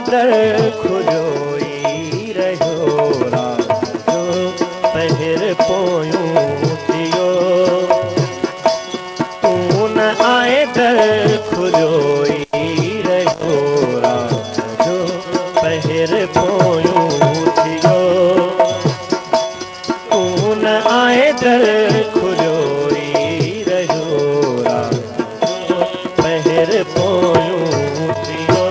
दर खुलोई रहो रात जो पहिर पोयूं थियो। तू न आए दर खुलोई रहो रात जो पहिर पोयूं थियो। तू न आए दर खुलोई रहो रात जो पहिर पोयूं थियो।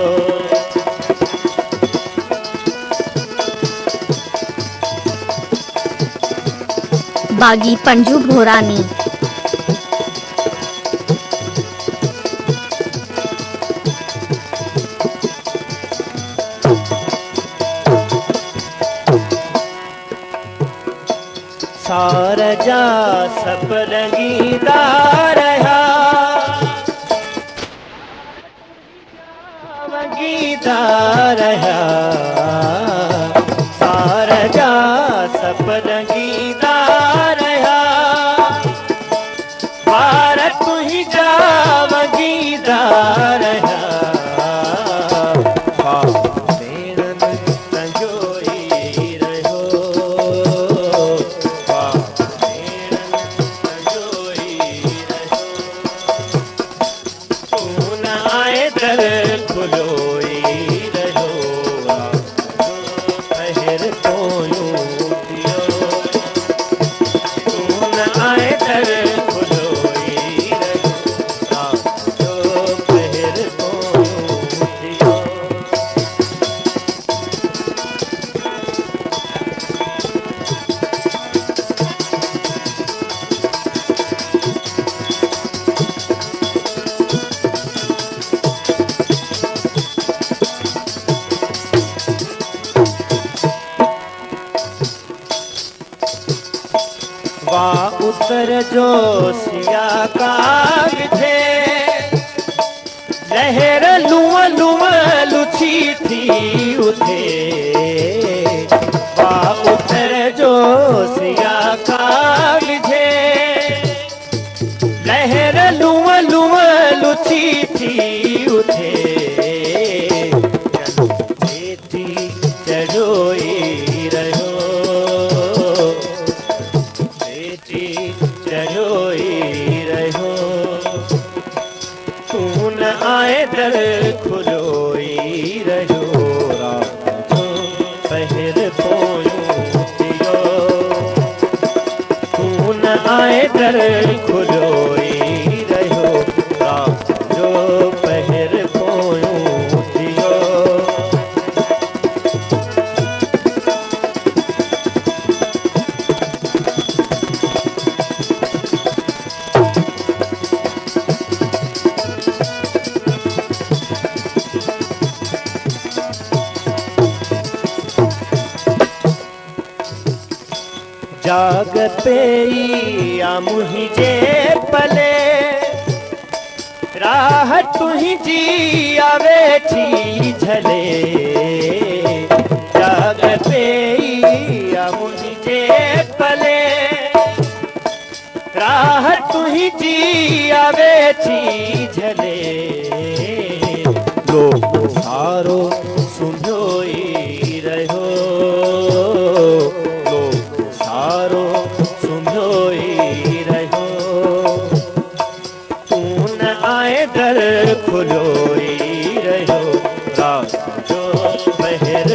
बागी पंजू भोरानी। सारा जा सब रंगीदा रहा वंगीदा रहा। सारा जा सब रंगीदा रहा भारत तू ही जा वंगीदा रहा। खुलोई रहो पहिर पोयूं थियो। तू न आए दर खुलोई रहो जो पहिर पोयूं थियो। वाह उतर जो सिया काग थे लहर लुआ लुआ लुची थी उठे। वाह उतर जो सिया काग थे लहर लुआ लुआ लुची थी उठे। चेती चढ़ोई रहो चढ़ोई रहो। तू न आए दर खुलोई रहो रात जो पहिर पोयूं थियो। तू न आए दर खुलोई रहो रात जो पहिर पोयूं थियो। जाग पेई आ मुहिंजे पले राह तुंहिंजी आ वेठी झले। जाग पेई आ मुहिंजे पले राह तुंहिंजी आ वेठी झले। लोग सारो सुम्हियोई रहो सारो सुम्हियोई रहो। तू न आए दर खुलोई रहो रात जो पहिर